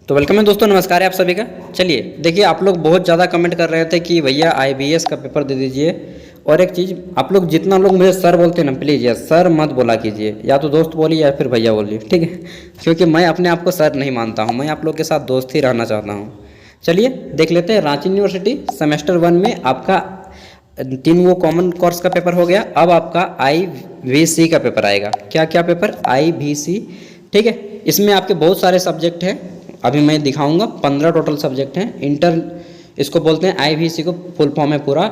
तो वेलकम है दोस्तों, नमस्कार है आप सभी का। चलिए देखिए, आप लोग बहुत ज़्यादा कमेंट कर रहे थे कि भैया आईबीएस का पेपर दे दीजिए। और एक चीज़, आप लोग जितना लोग मुझे सर बोलते हैं ना, प्लीज़ यार सर मत बोला कीजिए, या तो दोस्त बोलिए या फिर भैया बोलिए, ठीक है। क्योंकि मैं अपने आप को सर नहीं मानता हूँ, मैं आप लोग के साथ दोस्त ही रहना चाहता हूँ। चलिए देख लेते हैं। रांची यूनिवर्सिटी सेमेस्टर 1 में आपका 3 वो कॉमन कोर्स का पेपर हो गया। अब आपका आईवीसी का पेपर आएगा। क्या क्या पेपर? आईवीसी, ठीक है। इसमें आपके बहुत सारे सब्जेक्ट हैं, अभी मैं दिखाऊंगा। 15 टोटल सब्जेक्ट हैं। इसको बोलते हैं आईवीसी को फुल फॉर्म है पूरा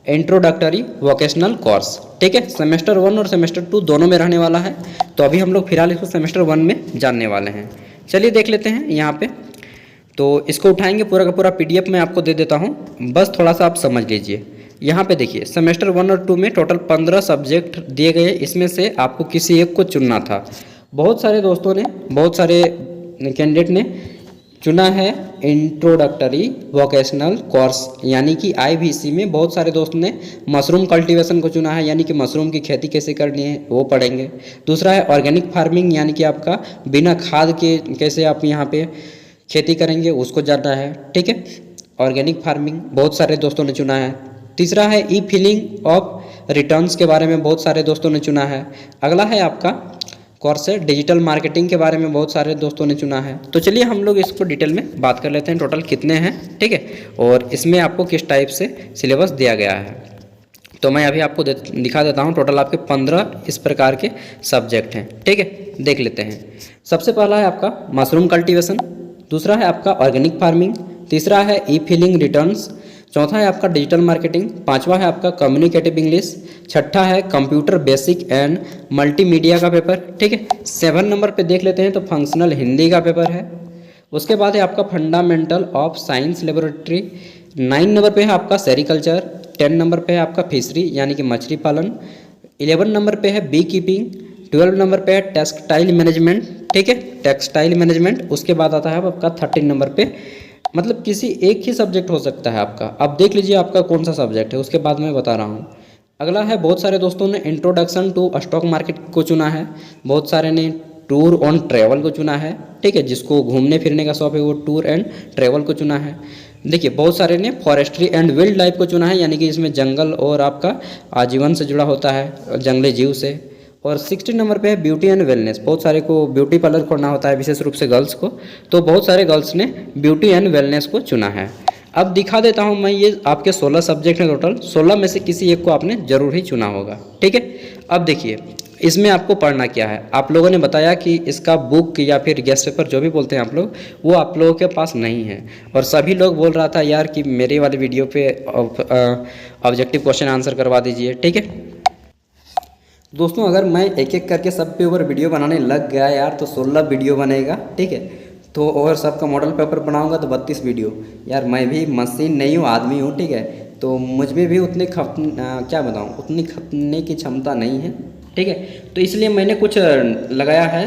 इंट्रोडक्टरी वोकेशनल कोर्स, ठीक है। सेमेस्टर 1 और सेमेस्टर 2 दोनों में रहने वाला है। तो अभी हम लोग फिलहाल इसको सेमेस्टर 1 में जानने वाले हैं। चलिए देख लेते हैं यहाँ पे। तो इसको उठाएंगे, पूरा का पूरा पीडीएफ मैं आपको दे देता हूँ, बस थोड़ा सा आप समझ लीजिए। यहाँ पे देखिए, सेमेस्टर 1 और 2 में टोटल 15 सब्जेक्ट दिए गए। इसमें से आपको किसी एक को चुनना था। बहुत सारे दोस्तों ने, बहुत सारे कैंडिडेट ने चुना है इंट्रोडक्टरी वोकेशनल कोर्स, यानी कि आईवीसी में बहुत सारे दोस्तों ने मशरूम कल्टीवेशन को चुना है, यानी कि मशरूम की खेती कैसे करनी है वो पढ़ेंगे। दूसरा है ऑर्गेनिक फार्मिंग, यानी कि आपका बिना खाद के कैसे आप यहाँ पे खेती करेंगे उसको जानना है, ठीक है। ऑर्गेनिक फार्मिंग बहुत सारे दोस्तों ने चुना है। तीसरा है ई फिलिंग ऑफ रिटर्न्स के बारे में बहुत सारे दोस्तों ने चुना है। अगला है आपका कोर्स है डिजिटल मार्केटिंग के बारे में बहुत सारे दोस्तों ने चुना है। तो चलिए हम लोग इसको डिटेल में बात कर लेते हैं, टोटल कितने हैं, ठीक है, और इसमें आपको किस टाइप से सिलेबस दिया गया है। तो मैं अभी आपको दिखा देता हूँ। टोटल आपके 15 इस प्रकार के सब्जेक्ट हैं, ठीक है। देख लेते हैं। सबसे पहला है आपका मशरूम कल्टीवेशन, दूसरा है आपका ऑर्गेनिक फार्मिंग, तीसरा है ई फिलिंग रिटर्न्स, चौथा है आपका डिजिटल मार्केटिंग, पांचवा है आपका कम्युनिकेटिव इंग्लिश, छठा है कंप्यूटर बेसिक एंड मल्टीमीडिया का पेपर, ठीक है। 7 नंबर पे देख लेते हैं तो फंक्शनल हिंदी का पेपर है। उसके बाद है आपका fundamental of science laboratory. 9 number पे है आपका सेरिकल्चर। 10 नंबर पे है आपका फिशरी यानी कि मछली पालन। 11 नंबर पे है बी कीपिंग। 12 नंबर पे है टेक्सटाइल मैनेजमेंट, ठीक है, टेक्सटाइल मैनेजमेंट। उसके बाद आता है आपका 13 नंबर पे, मतलब किसी एक ही सब्जेक्ट हो सकता है आपका। अब देख लीजिए आपका कौन सा सब्जेक्ट है, उसके बाद मैं बता रहा हूँ। अगला है, बहुत सारे दोस्तों ने इंट्रोडक्शन टू स्टॉक मार्केट को चुना है, बहुत सारे ने टूर ऑन ट्रैवल को चुना है, ठीक है। जिसको घूमने फिरने का शौक है वो टूर एंड ट्रैवल को चुना है। देखिए बहुत सारे ने फॉरेस्ट्री एंड वाइल्ड लाइफ को चुना है, यानी कि इसमें जंगल और आपका आजीवन से जुड़ा होता है, जंगली जीव से। और 60 नंबर पे है ब्यूटी एंड वेलनेस। बहुत सारे को ब्यूटी पार्लर खोलना होता है, विशेष रूप से गर्ल्स को, तो बहुत सारे गर्ल्स ने ब्यूटी एंड वेलनेस को चुना है। अब दिखा देता हूँ मैं, ये आपके 16 सब्जेक्ट हैं टोटल, 16 में से किसी एक को आपने जरूर ही चुना होगा, ठीक है। अब देखिए इसमें आपको पढ़ना क्या है। आप लोगों ने बताया कि इसका बुक या फिर गेस्ट पेपर जो भी बोलते हैं आप लोग, वो आप लोगों के पास नहीं है। और सभी लोग बोल रहा था यार कि मेरे वाले वीडियो पे ऑब्जेक्टिव क्वेश्चन आंसर करवा दीजिए, ठीक है। दोस्तों अगर मैं एक एक करके सब पे ऊपर वीडियो बनाने लग गया यार तो 16 वीडियो बनेगा, ठीक है। तो और सबका मॉडल पेपर बनाऊंगा तो 32 वीडियो। यार मैं भी मशीन नहीं हूँ, आदमी हूँ, ठीक है। तो मुझ में भी उतने क्या बताऊँ, उतनी खपने की क्षमता नहीं है, ठीक है। तो इसलिए मैंने कुछ लगाया है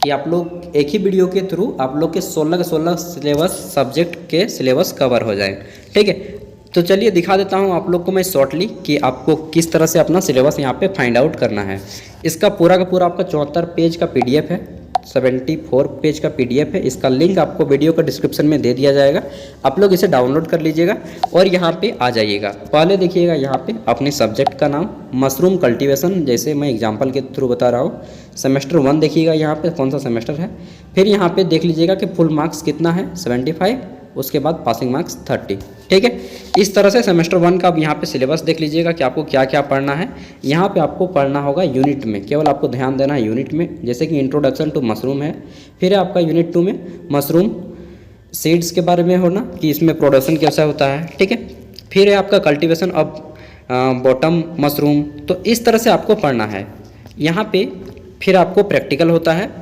कि आप लोग एक ही वीडियो के थ्रू आप लोग के 16 के 16 सिलेबस सब्जेक्ट के सिलेबस कवर हो जाए, ठीक है। तो चलिए दिखा देता हूँ आप लोग को मैं शॉर्टली कि आपको किस तरह से अपना सिलेबस यहाँ पे फाइंड आउट करना है। इसका पूरा का पूरा आपका 74 पेज का पीडीएफ है, 74 पेज का पीडीएफ है। इसका लिंक आपको वीडियो का डिस्क्रिप्शन में दे दिया जाएगा, आप लोग इसे डाउनलोड कर लीजिएगा और यहाँ पे आ जाइएगा। पहले देखिएगा यहाँ पे अपने सब्जेक्ट का नाम मशरूम कल्टीवेशन, जैसे मैं एग्जाम्पल के थ्रू बता रहा हूँ। सेमेस्टर 1 देखिएगा यहाँ पे कौन सा सेमेस्टर है। फिर यहाँ पे देख लीजिएगा कि फुल मार्क्स कितना है, 75, उसके बाद पासिंग मार्क्स 30, ठीक है। इस तरह से सेमेस्टर 1 का अब यहाँ पे सिलेबस देख लीजिएगा कि आपको क्या क्या पढ़ना है। यहाँ पे आपको पढ़ना होगा यूनिट में, केवल आपको ध्यान देना है यूनिट में। जैसे कि इंट्रोडक्शन टू मशरूम है, फिर है आपका यूनिट 2 में मशरूम सीड्स के बारे में होना कि इसमें प्रोडक्शन कैसा होता है, ठीक है। फिर है आपका कल्टिवेशन ऑफ बॉटम मशरूम। तो इस तरह से आपको पढ़ना है यहाँ पे। फिर आपको प्रैक्टिकल होता है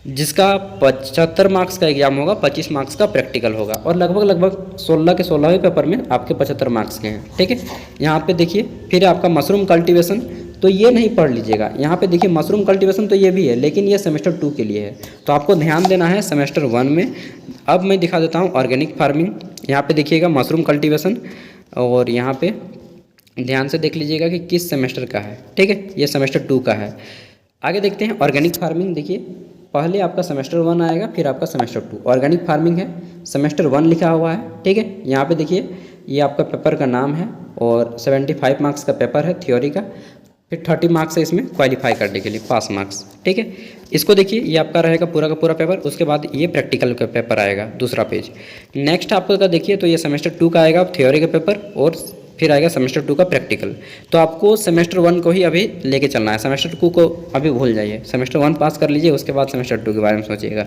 जिसका 75 मार्क्स का एग्जाम होगा, 25 मार्क्स का प्रैक्टिकल होगा, और लगभग 16 के 16वें पेपर में आपके 75 मार्क्स के हैं, ठीक है। यहाँ पे देखिए फिर आपका मशरूम कल्टीवेशन, तो ये नहीं पढ़ लीजिएगा। यहाँ पे देखिए मशरूम कल्टीवेशन तो ये भी है, लेकिन ये सेमेस्टर 2 के लिए है, तो आपको ध्यान देना है सेमेस्टर 1 में। अब मैं दिखा देता हूँ ऑर्गेनिक फार्मिंग। यहाँ पे देखिएगा मशरूम कल्टीवेशन, और यहाँ पे ध्यान से देख लीजिएगा कि किस सेमेस्टर का है, ठीक है। ये सेमेस्टर 2 का है। आगे देखते हैं ऑर्गेनिक फार्मिंग। देखिए पहले आपका सेमेस्टर 1 आएगा, फिर आपका सेमेस्टर 2। ऑर्गेनिक फार्मिंग है, सेमेस्टर 1 लिखा हुआ है, ठीक है। यहाँ पे देखिए ये आपका पेपर का नाम है और 75 मार्क्स का पेपर है थ्योरी का, फिर 30 मार्क्स है इसमें क्वालिफाई करने के लिए, पास मार्क्स, ठीक है। इसको देखिए ये आपका रहेगा पूरा का पूरा पेपर। उसके बाद ये प्रैक्टिकल का पेपर आएगा, दूसरा पेज। नेक्स्ट आपका देखिए तो ये सेमेस्टर 2 का आएगा थ्योरी का पेपर, और फिर आएगा सेमेस्टर 2 का प्रैक्टिकल। तो आपको सेमेस्टर 1 को ही अभी लेके चलना है, सेमेस्टर 2 को अभी भूल जाइए। सेमेस्टर 1 पास कर लीजिए, उसके बाद सेमेस्टर 2 के बारे में सोचिएगा।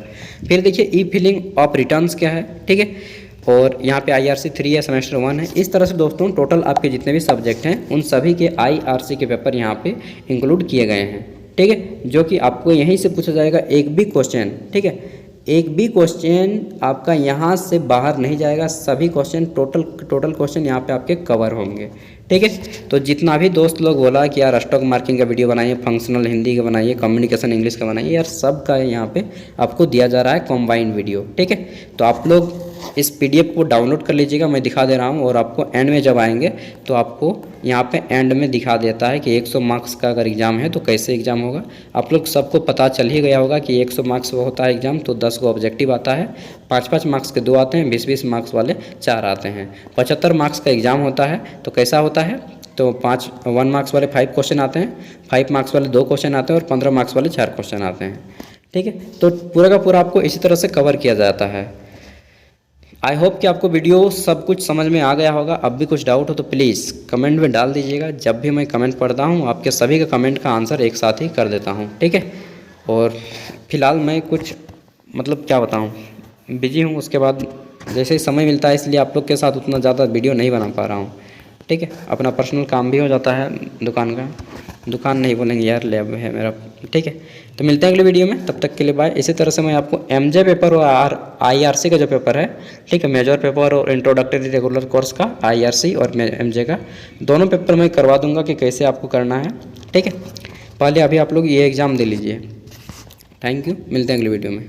फिर देखिए ई फिलिंग ऑफ रिटर्न्स क्या है, ठीक है। और यहाँ पे IRC 3 है, सेमेस्टर 1 है। इस तरह से दोस्तों टोटल आपके जितने भी सब्जेक्ट हैं उन सभी के IRC के पेपर यहाँ पे इंक्लूड किए गए हैं, ठीक है। जो कि आपको यहीं से पूछा जाएगा एक भी क्वेश्चन, ठीक है। एक भी क्वेश्चन आपका यहाँ से बाहर नहीं जाएगा, सभी क्वेश्चन टोटल क्वेश्चन यहाँ पे आपके कवर होंगे, ठीक है। तो जितना भी दोस्त लोग बोला कि यार स्टॉक मार्केटिंग का वीडियो बनाइए, फंक्शनल हिंदी का बनाइए, कम्युनिकेशन इंग्लिश का बनाइए, यार सब का यहाँ पे आपको दिया जा रहा है कॉम्बाइंड वीडियो, ठीक है। तो आप लोग इस PDF को डाउनलोड कर लीजिएगा, मैं दिखा दे रहा हूँ। और आपको एंड में जब आएंगे तो आपको यहाँ पे एंड में दिखा देता है कि 100 मार्क्स का अगर एग्ज़ाम है तो कैसे एग्ज़ाम होगा। आप लोग सबको पता चल ही गया होगा कि 100 मार्क्स वो होता है एग्ज़ाम, तो 10 को ऑब्जेक्टिव आता है, 5-5 मार्क्स के 2 आते हैं, 20-20 मार्क्स वाले 4 आते हैं। 75 मार्क्स का एग्ज़ाम होता है। तो कैसा होता है, तो 1 मार्क्स वाले 5 क्वेश्चन आते हैं, 5 मार्क्स वाले 2 क्वेश्चन आते हैं, और 15 मार्क्स वाले 4 क्वेश्चन आते हैं, ठीक है। तो पूरा का पूरा आपको इसी तरह से कवर किया जाता है। आई होप कि आपको वीडियो सब कुछ समझ में आ गया होगा। अब भी कुछ डाउट हो तो प्लीज़ कमेंट में डाल दीजिएगा। जब भी मैं कमेंट पढ़ता हूँ आपके सभी का कमेंट का आंसर एक साथ ही कर देता हूँ, ठीक है। और फिलहाल मैं कुछ मतलब क्या बताऊँ, बिजी हूँ। उसके बाद जैसे ही समय मिलता है, इसलिए आप लोग के साथ उतना ज़्यादा वीडियो नहीं बना पा रहा हूँ, ठीक है। अपना पर्सनल काम भी हो जाता है, दुकान नहीं बोलेंगे यार, लैब है मेरा, ठीक है। तो मिलते हैं अगले वीडियो में, तब तक के लिए बाय। इसी तरह से मैं आपको MJ पेपर और IRC का जो पेपर है, ठीक है, मेजर पेपर और इंट्रोडक्टरी रेगुलर कोर्स का IRC और MJ का दोनों पेपर मैं करवा दूंगा कि कैसे आपको करना है, ठीक है। पहले अभी आप लोग ये एग्ज़ाम दे लीजिए। थैंक यू, मिलते हैं अगले वीडियो में।